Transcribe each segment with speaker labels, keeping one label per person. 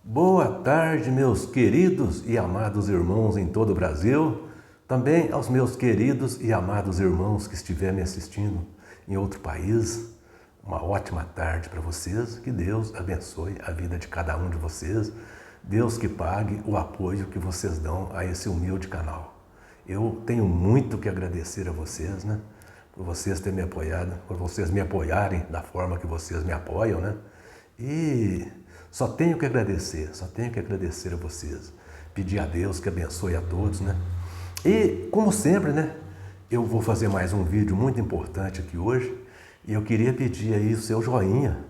Speaker 1: Boa tarde, meus queridos e amados irmãos em todo o Brasil, também aos meus queridos e amados irmãos que estiverem me assistindo em outro país. Uma ótima tarde para vocês, que Deus abençoe a vida de cada um de vocês, Deus que pague o apoio que vocês dão a esse humilde canal. Eu tenho muito que agradecer a vocês, né? Por vocês terem me apoiado, por vocês me apoiarem da forma que vocês me apoiam, né? E só tenho que agradecer a vocês. Pedir a Deus que abençoe a todos, né? E, como sempre, né? Eu vou fazer mais um vídeo muito importante aqui hoje. E eu queria pedir aí o seu joinha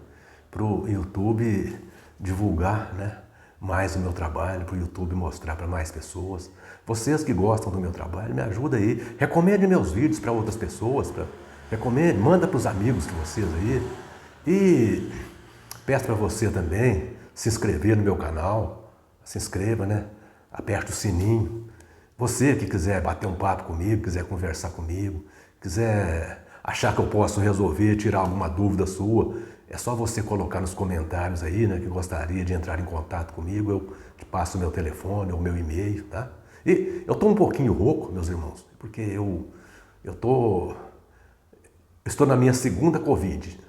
Speaker 1: para o YouTube divulgar, né? Mais o meu trabalho, para o YouTube mostrar para mais pessoas. Vocês que gostam do meu trabalho, me ajudem aí. Recomende meus vídeos para outras pessoas. Recomende, manda para os amigos de vocês aí. E peço para você também se inscrever no meu canal. Se inscreva, né? Aperte o sininho. Você que quiser bater um papo comigo, quiser conversar comigo, quiser achar que eu posso resolver, tirar alguma dúvida sua, é só você colocar nos comentários aí, né, que gostaria de entrar em contato comigo. Eu te passo o meu telefone, o meu e-mail, tá? E eu estou um pouquinho rouco, meus irmãos, porque eu estou na minha segunda Covid.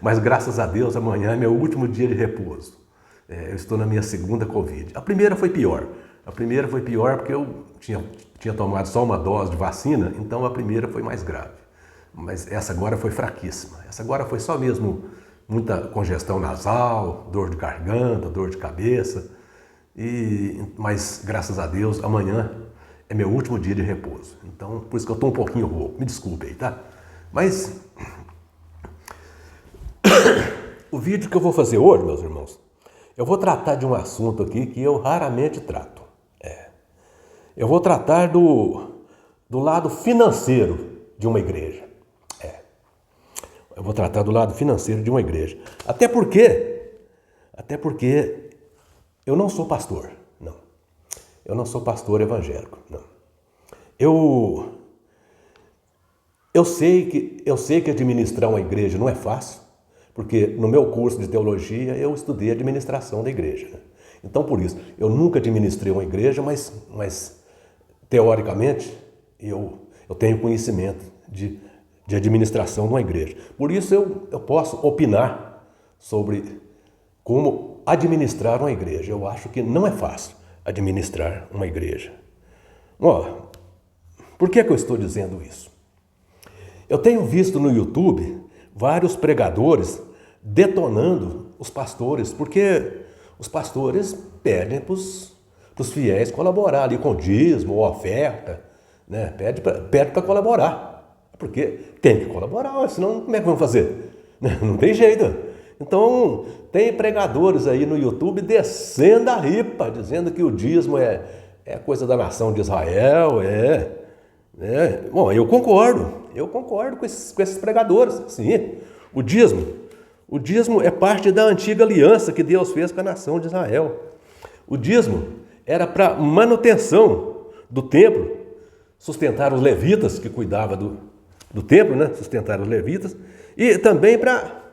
Speaker 1: Mas graças a Deus, amanhã é meu último dia de repouso. Eu estou na minha segunda Covid. A primeira foi pior. A primeira foi pior porque eu tinha tomado só uma dose de vacina, então a primeira foi mais grave. Mas essa agora foi fraquíssima. Essa agora foi só mesmo muita congestão nasal, dor de garganta, dor de cabeça. Mas graças a Deus, amanhã é meu último dia de repouso. Então, por isso que eu estou um pouquinho rouco. Me desculpe aí, tá? Mas o vídeo que eu vou fazer hoje, meus irmãos, eu vou tratar de um assunto aqui que eu raramente trato. Eu vou tratar do lado financeiro de uma igreja. Eu vou tratar do lado financeiro de uma igreja. Até porque eu não sou pastor, não. Eu não sou pastor evangélico, não. Eu sei que administrar uma igreja não é fácil, porque no meu curso de teologia eu estudei administração da igreja, né? Então, por isso, eu nunca administrei uma igreja, mas teoricamente eu tenho conhecimento de administração de uma igreja. Por isso eu posso opinar sobre como administrar uma igreja. Eu acho que não é fácil administrar uma igreja. Por que eu estou dizendo isso? Eu tenho visto no YouTube vários pregadores detonando os pastores, porque os pastores pedem para os fiéis colaborar ali com dízimo ou oferta, né? Pede para colaborar. Porque tem que colaborar, senão como é que vamos fazer? Não tem jeito. Então, tem pregadores aí no YouTube descendo a ripa, dizendo que o dízimo é coisa da nação de Israel, Bom, eu concordo com esses pregadores, sim. O dízimo é parte da antiga aliança que Deus fez com a nação de Israel. O dízimo era para manutenção do templo, sustentar os levitas que cuidavam do templo, né? Sustentar os levitas, e também para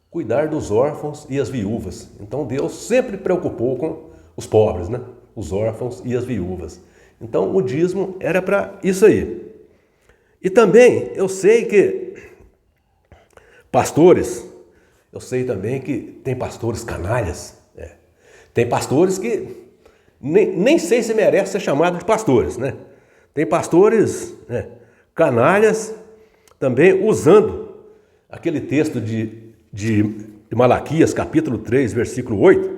Speaker 1: cuidar dos órfãos e as viúvas. Então Deus sempre preocupou com os pobres, né? Os órfãos e as viúvas. Então o dízimo era para isso aí. E também eu sei que eu sei também que tem pastores canalhas. Tem pastores que nem sei se merece ser chamado de pastores, né? Tem pastores, canalhas, também usando aquele texto de Malaquias, capítulo 3, versículo 8,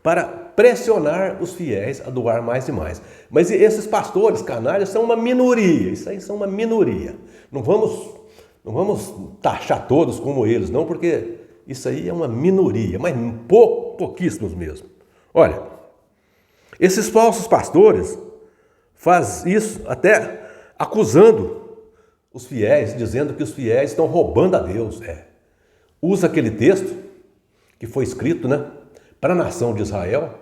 Speaker 1: para pressionar os fiéis a doar mais e mais. Mas esses pastores canalhas são uma minoria, isso aí são uma minoria. Não vamos taxar todos como eles, não, porque isso aí é uma minoria, mas pouquíssimos mesmo. Olha, esses falsos pastores fazem isso até acusando os fiéis, dizendo que os fiéis estão roubando a Deus. Usa aquele texto que foi escrito, né, para a nação de Israel,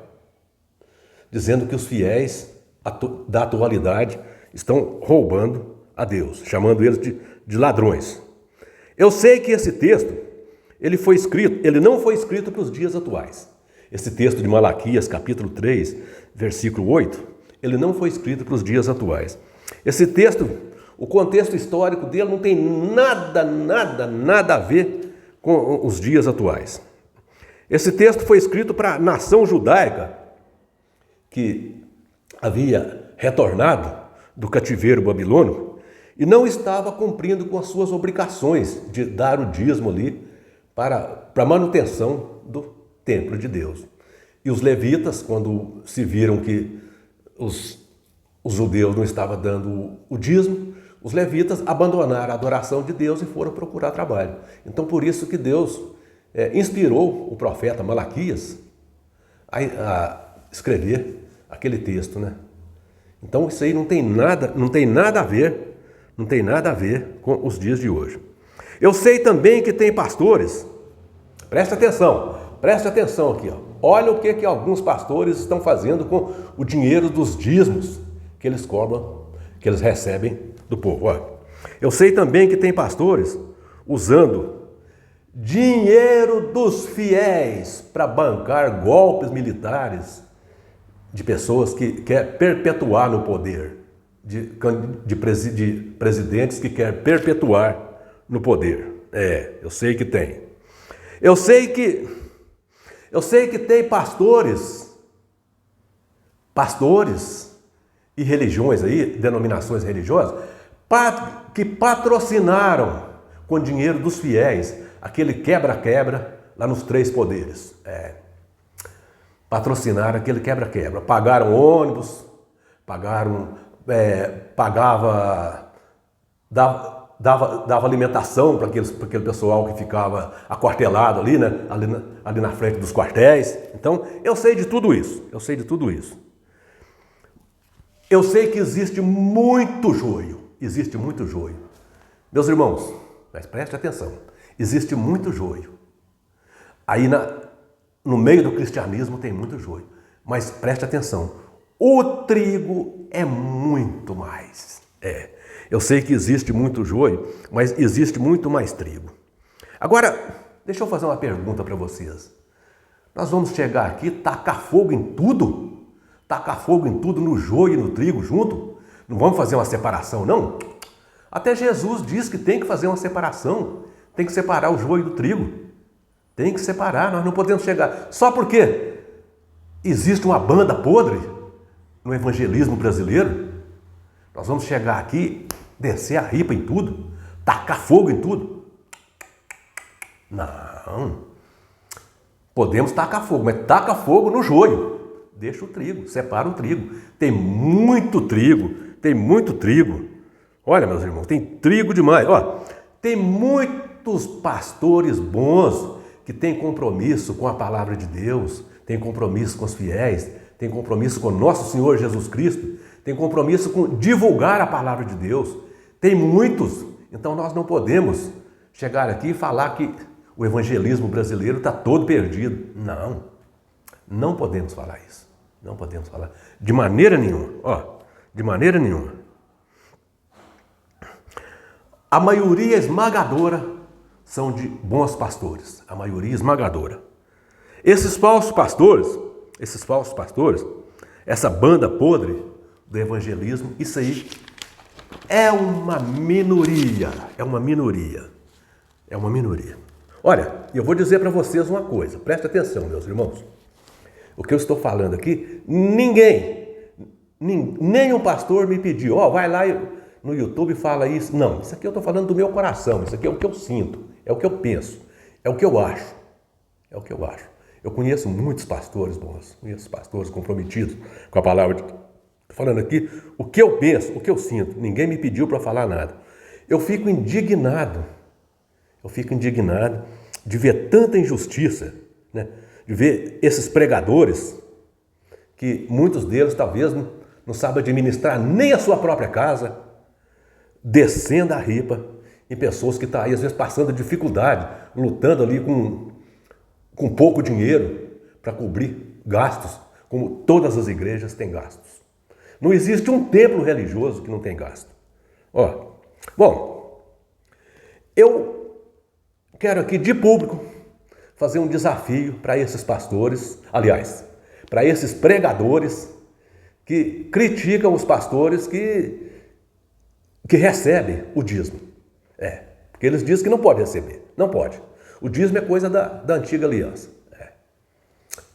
Speaker 1: dizendo que os fiéis da atualidade estão roubando a Deus, chamando eles de ladrões. Eu sei que esse texto ele não foi escrito para os dias atuais. Esse texto de Malaquias, capítulo 3, versículo 8, ele não foi escrito para os dias atuais. Esse texto, o contexto histórico dele não tem nada a ver com os dias atuais. Esse texto foi escrito para a nação judaica que havia retornado do cativeiro babilônico e não estava cumprindo com as suas obrigações de dar o dízimo ali para a manutenção do templo de Deus. E os levitas, quando se viram que os judeus não estavam dando o dízimo, os levitas abandonaram a adoração de Deus e foram procurar trabalho. Então, por isso que Deus inspirou o profeta Malaquias a escrever aquele texto, né? Então, isso aí não tem nada a ver com os dias de hoje. Eu sei também que tem pastores, preste atenção aqui, ó. Olha o que alguns pastores estão fazendo com o dinheiro dos dízimos que eles cobram, que eles recebem do povo. Olha, eu sei também que tem pastores usando dinheiro dos fiéis para bancar golpes militares de pessoas que querem perpetuar no poder, de presidentes que querem perpetuar no poder. Eu sei que tem. Eu sei que tem pastores e religiões aí, denominações religiosas, que patrocinaram com dinheiro dos fiéis aquele quebra-quebra lá nos três poderes. Patrocinaram aquele quebra-quebra. Pagaram ônibus, dava alimentação para aquele pessoal que ficava aquartelado ali, né? Ali na frente dos quartéis. Então, eu sei de tudo isso. Eu sei que existe muito joio. Meus irmãos, mas preste atenção. Existe muito joio. Aí no meio do cristianismo tem muito joio. Mas preste atenção. O trigo é muito mais. Eu sei que existe muito joio, mas existe muito mais trigo. Agora, deixa eu fazer uma pergunta para vocês. Nós vamos chegar aqui e tacar fogo em tudo? Tacar fogo em tudo, no joio e no trigo junto? Não vamos fazer uma separação, não? Até Jesus diz que tem que fazer uma separação. Tem que separar o joio do trigo. Tem que separar, nós não podemos chegar. Só porque existe uma banda podre no evangelismo brasileiro, nós vamos chegar aqui, descer a ripa em tudo, tacar fogo em tudo. Não. Podemos tacar fogo, mas taca fogo no joio. Deixa o trigo, separa o trigo. Tem muito trigo. Olha, meus irmãos, tem trigo demais. Tem muitos pastores bons que têm compromisso com a palavra de Deus, têm compromisso com os fiéis, têm compromisso com nosso Senhor Jesus Cristo, têm compromisso com divulgar a palavra de Deus. Tem muitos. Então nós não podemos chegar aqui e falar que o evangelismo brasileiro está todo perdido. Não podemos falar isso. Não podemos falar. De maneira nenhuma. De maneira nenhuma. A maioria esmagadora são de bons pastores. A maioria esmagadora. Esses falsos pastores, essa banda podre do evangelismo, isso aí é uma minoria. Olha, eu vou dizer para vocês uma coisa. Presta atenção, meus irmãos. O que eu estou falando aqui, nenhum pastor me pediu, vai lá no YouTube e fala isso. Não, isso aqui eu estou falando do meu coração, isso aqui é o que eu sinto, é o que eu penso, é o que eu acho. Eu conheço muitos pastores bons, conheço pastores comprometidos com a palavra de Deus. Estou falando aqui o que eu penso, o que eu sinto. Ninguém me pediu para falar nada. Eu fico indignado de ver tanta injustiça, né? De ver esses pregadores, que muitos deles talvez não sabem administrar nem a sua própria casa, descendo a ripa em pessoas que estão aí às vezes passando dificuldade, lutando ali com pouco dinheiro para cobrir gastos, como todas as igrejas têm gastos. Não existe um templo religioso que não tem gasto. Bom, eu quero aqui de público fazer um desafio para esses pastores, aliás, para esses pregadores que criticam os pastores que recebem o dízimo. Porque eles dizem que não pode receber. Não pode. O dízimo é coisa da antiga aliança.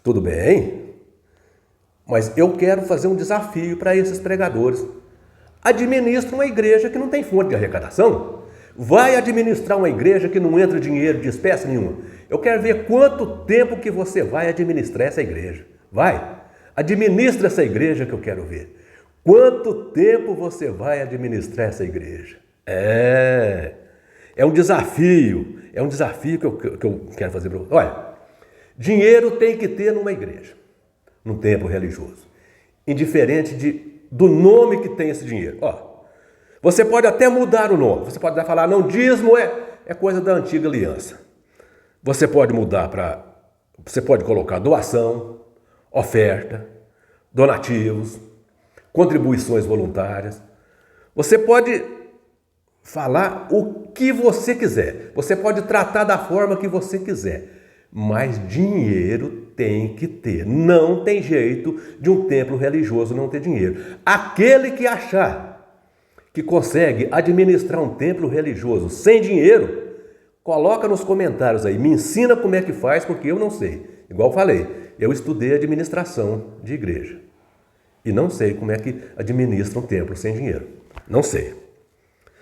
Speaker 1: Tudo bem, mas eu quero fazer um desafio para esses pregadores. Administra uma igreja que não tem fonte de arrecadação. Vai administrar uma igreja que não entra dinheiro de espécie nenhuma. Eu quero ver quanto tempo que você vai administrar essa igreja. Vai, administra essa igreja que eu quero ver. Quanto tempo você vai administrar essa igreja? É um desafio que eu quero fazer para você. Olha, dinheiro tem que ter numa igreja, num templo religioso, indiferente do nome que tem esse dinheiro. Você pode até mudar o nome, você pode falar, não, dízimo é coisa da antiga aliança. Você pode mudar você pode colocar doação, oferta, donativos, contribuições voluntárias. Você pode falar o que você quiser, você pode tratar da forma que você quiser, mas dinheiro tem que ter. Não tem jeito de um templo religioso não ter dinheiro. Aquele que achar que consegue administrar um templo religioso sem dinheiro, coloca nos comentários aí, me ensina como é que faz, porque eu não sei. Igual falei, eu estudei administração de igreja e não sei como é que administra um templo sem dinheiro. Não sei.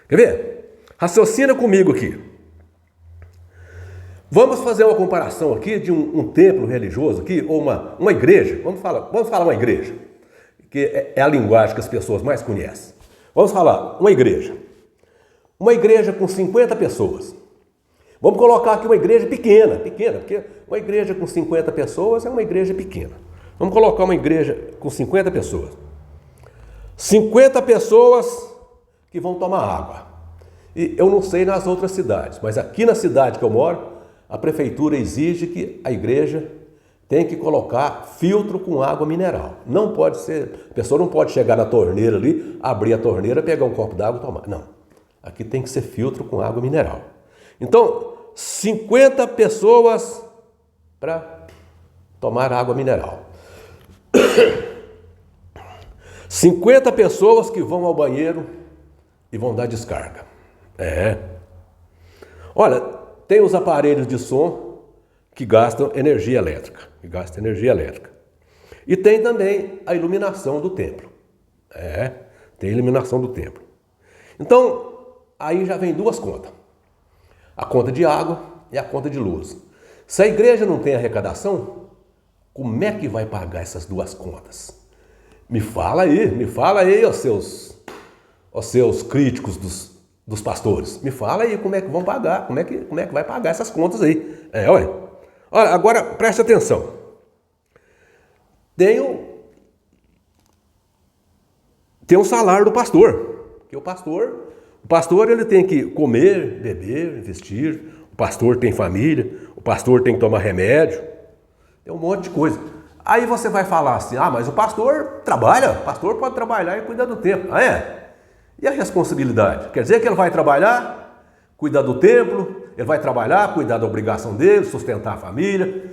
Speaker 1: Quer ver? Raciocina comigo aqui. Vamos fazer uma comparação aqui de um templo religioso aqui, ou uma igreja. Vamos falar uma igreja, que é a linguagem que as pessoas mais conhecem. Vamos falar uma igreja. Uma igreja com 50 pessoas. Vamos colocar aqui uma igreja pequena, porque uma igreja com 50 pessoas é uma igreja pequena. Vamos colocar uma igreja com 50 pessoas. 50 pessoas que vão tomar água. E eu não sei nas outras cidades, mas aqui na cidade que eu moro, a prefeitura exige que a igreja tem que colocar filtro com água mineral. Não pode ser, a pessoa não pode chegar na torneira ali, abrir a torneira, pegar um copo d'água e tomar. Não, aqui tem que ser filtro com água mineral. Então, 50 pessoas para tomar água mineral. 50 pessoas que vão ao banheiro e vão dar descarga. Olha, tem os aparelhos de som que gastam energia elétrica. E tem também a iluminação do templo. Tem a iluminação do templo. Então, aí já vem duas contas. A conta de água e a conta de luz. Se a igreja não tem arrecadação, como é que vai pagar essas duas contas? Me fala aí, os seus críticos dos pastores. Me fala aí como é que vão pagar, como é que vai pagar essas contas aí. Olha, agora preste atenção. Tem um salário do pastor, porque o pastor ele tem que comer, beber, vestir, o pastor tem família, o pastor tem que tomar remédio, tem um monte de coisa. Aí você vai falar assim, mas o pastor trabalha, o pastor pode trabalhar e cuidar do templo. E a responsabilidade? Quer dizer que ele vai trabalhar, cuidar do templo, ele vai trabalhar, cuidar da obrigação dele, sustentar a família.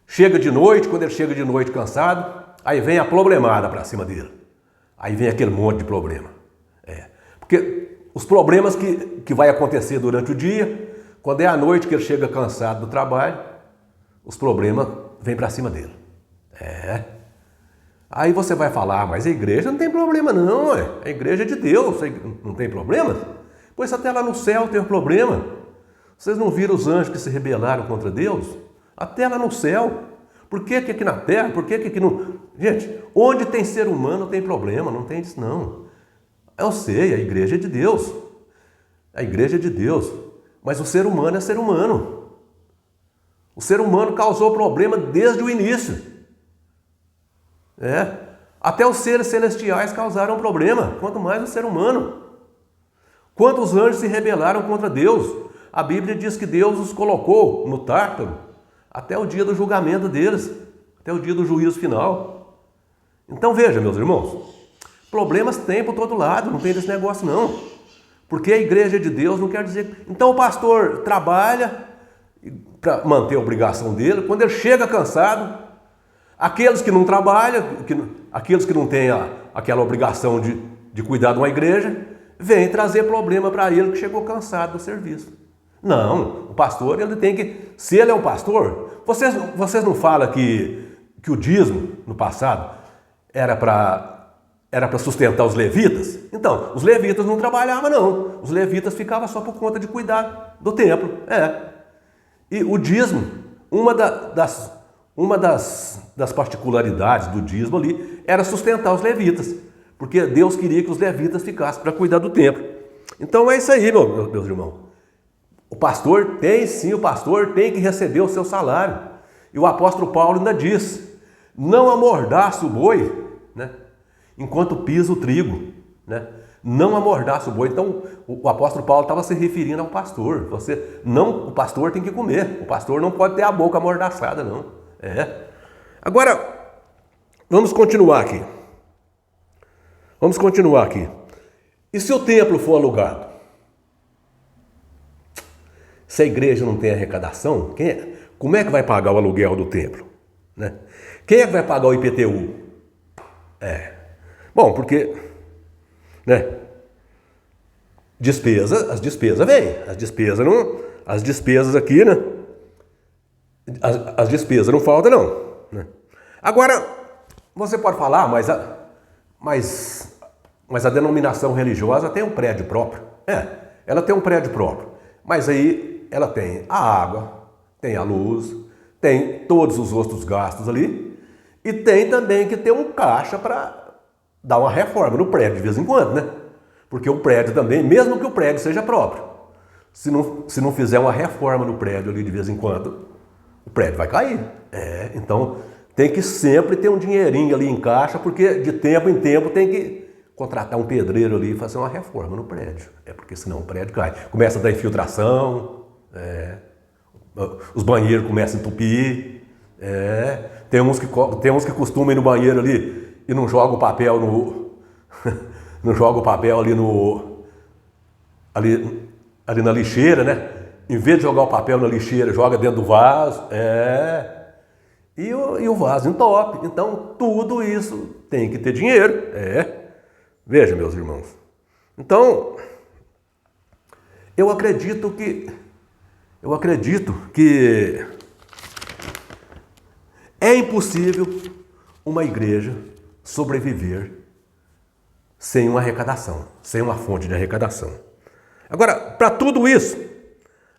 Speaker 1: Chega de noite, quando ele chega de noite cansado, aí vem a problemada para cima dele. Aí vem aquele monte de problema. Porque os problemas que vai acontecer durante o dia, quando é à noite que ele chega cansado do trabalho, os problemas vêm para cima dele. Aí você vai falar, mas a igreja não tem problema não, a igreja é de Deus, não tem problema? Pois até lá no céu tem um problema. Vocês não viram os anjos que se rebelaram contra Deus? Até lá no céu. Por que aqui na terra? Por que aqui não... Gente, onde tem ser humano tem problema, não tem isso não. Eu sei, a igreja é de Deus. A igreja é de Deus. Mas o ser humano é ser humano. O ser humano causou problema desde o início. Até os seres celestiais causaram problema, quanto mais o ser humano. Quantos anjos se rebelaram contra Deus? A Bíblia diz que Deus os colocou no Tártaro até o dia do julgamento deles, até o dia do juízo final. Então veja, meus irmãos, problemas tem por todo lado, não tem desse negócio não. Porque a igreja de Deus não quer dizer... Então o pastor trabalha, para manter a obrigação dele. Quando ele chega cansado, aqueles que não trabalham, aqueles que não têm aquela obrigação de cuidar de uma igreja, vêm trazer problema para ele que chegou cansado do serviço. Não, o pastor, ele tem que... Se ele é um pastor, vocês não falam que o dízimo, no passado, era para sustentar os levitas? Então, os levitas não trabalhavam, não. Os levitas ficavam só por conta de cuidar do templo. E o dízimo, uma das particularidades do dízimo ali, era sustentar os levitas. Porque Deus queria que os levitas ficassem para cuidar do templo. Então é isso aí, meus irmãos. O pastor tem que receber o seu salário. E o apóstolo Paulo ainda diz: não amordaça o boi, né, enquanto pisa o trigo, né? Não amordaça o boi. Então o apóstolo Paulo estava se referindo ao pastor. O pastor tem que comer. O pastor não pode ter a boca amordaçada, não. Agora, vamos continuar aqui. E se o templo for alugado? Se a igreja não tem arrecadação, como é que vai pagar o aluguel do templo? Né? Quem é que vai pagar o IPTU? Bom, porque, né, as despesas vêm. As despesas aqui, né? As despesas não faltam, não. Né? Agora, você pode falar, mas a denominação religiosa tem um prédio próprio. Ela tem um prédio próprio. Mas aí ela tem a água, tem a luz, tem todos os outros gastos ali, e tem também que ter um caixa para dar uma reforma no prédio de vez em quando, né? Porque o prédio também, mesmo que o prédio seja próprio, se não fizer uma reforma no prédio ali de vez em quando, o prédio vai cair. Então tem que sempre ter um dinheirinho ali em caixa, porque de tempo em tempo tem que contratar um pedreiro ali e fazer uma reforma no prédio. Porque senão o prédio cai. Começa a dar infiltração, os banheiros começam a entupir. Tem uns que costumam ir no banheiro ali e não jogam o papel não joga o papel ali na lixeira, né? Em vez de jogar o papel na lixeira, joga dentro do vaso. E o vaso entope. Então, tudo isso tem que ter dinheiro. Veja, meus irmãos. Então, eu acredito que é impossível uma igreja sobreviver sem uma arrecadação, sem uma fonte de arrecadação. Agora, para tudo isso,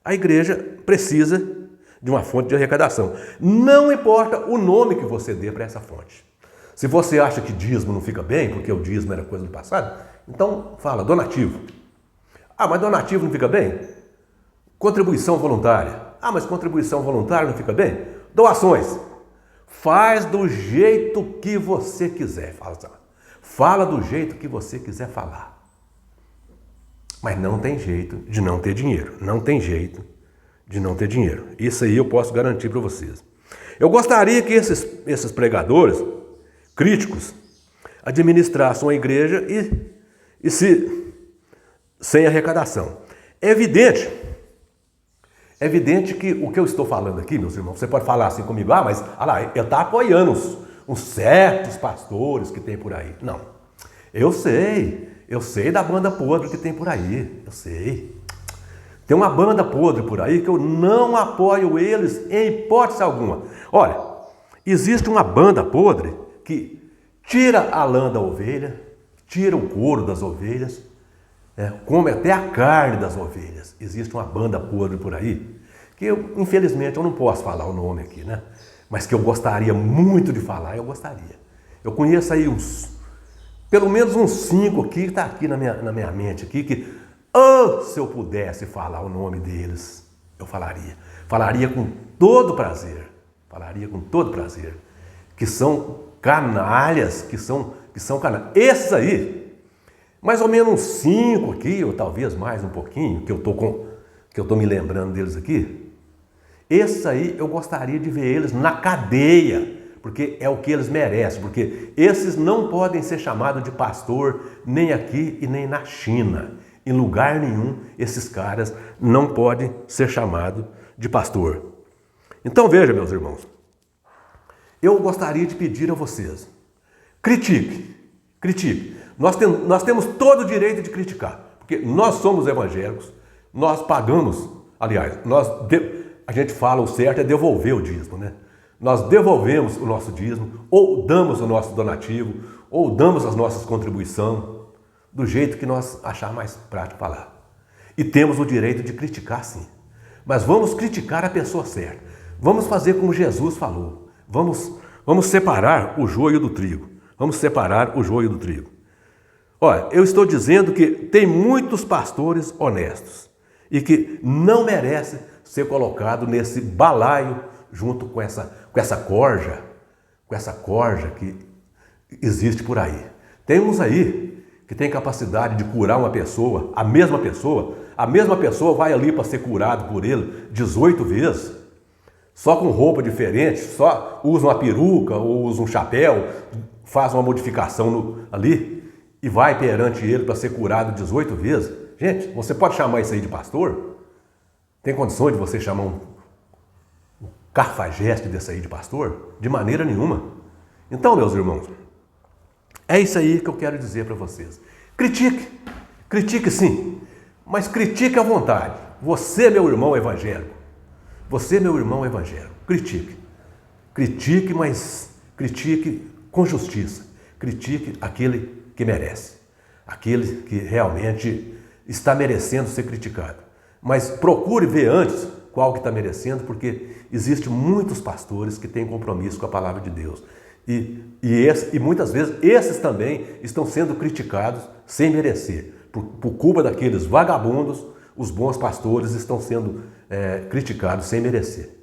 Speaker 1: a igreja precisa de uma fonte de arrecadação. Não importa o nome que você dê para essa fonte. Se você acha que dízimo não fica bem, porque o dízimo era coisa do passado, então fala donativo. Mas donativo não fica bem? Contribuição voluntária. Mas contribuição voluntária não fica bem? Doações. Faz do jeito que você quiser. Fala do jeito que você quiser falar. Mas não tem jeito de não ter dinheiro. Não tem jeito de não ter dinheiro. Isso aí eu posso garantir para vocês. Eu gostaria que esses pregadores críticos administrassem a igreja sem arrecadação. É evidente que o que eu estou falando aqui, meus irmãos, você pode falar assim comigo, mas ele está apoiando uns certos pastores que tem por aí. Não, eu sei da banda podre que tem por aí, eu sei. Tem uma banda podre por aí que eu não apoio eles em hipótese alguma. Olha, existe uma banda podre que tira a lã da ovelha, tira o couro das ovelhas, come até a carne das ovelhas. Existe uma banda podre por aí que infelizmente eu não posso falar o nome aqui, né? Mas que eu gostaria muito de falar, eu gostaria. Eu conheço aí pelo menos uns 5 aqui, que está aqui na minha mente aqui, que se eu pudesse falar o nome deles, eu falaria. Falaria com todo prazer. Que são canalhas, que são canalhas. Esses aí, mais ou menos 5 aqui, ou talvez mais um pouquinho, que eu estou me lembrando deles aqui. Esses aí eu gostaria de ver eles na cadeia, porque é o que eles merecem, porque esses não podem ser chamados de pastor nem aqui e nem na China. Em lugar nenhum, esses caras não podem ser chamados de pastor. Então veja, meus irmãos, eu gostaria de pedir a vocês, critique. Nós temos todo o direito de criticar, porque nós somos evangélicos, nós pagamos, aliás, a gente fala o certo é devolver o dízimo, né? Nós devolvemos o nosso dízimo, ou damos o nosso donativo, ou damos as nossas contribuições, do jeito que nós achar mais prático falar. E temos o direito de criticar, sim. Mas vamos criticar a pessoa certa. Vamos fazer como Jesus falou. Vamos separar o joio do trigo. Vamos separar o joio do trigo. Olha, eu estou dizendo que tem muitos pastores honestos e que não merecem ser colocados nesse balaio junto com essa corja que existe por aí. Tem uns aí que tem capacidade de curar uma pessoa, a mesma pessoa vai ali para ser curado por ele 18 vezes, só com roupa diferente, só usa uma peruca ou usa um chapéu, faz uma modificação ali e vai perante ele para ser curado 18 vezes. Gente, você pode chamar isso aí de pastor? Tem condições de você chamar um cafajeste desse aí de pastor? De maneira nenhuma. Então, meus irmãos, é isso aí que eu quero dizer para vocês. Critique sim, mas critique à vontade. Você, meu irmão evangélico, critique, mas critique com justiça. Critique aquele que merece, aquele que realmente está merecendo ser criticado. Mas procure ver antes qual que está merecendo, porque existem muitos pastores que têm compromisso com a palavra de Deus. E muitas vezes esses também estão sendo criticados sem merecer. Por culpa daqueles vagabundos, os bons pastores estão sendo criticados sem merecer.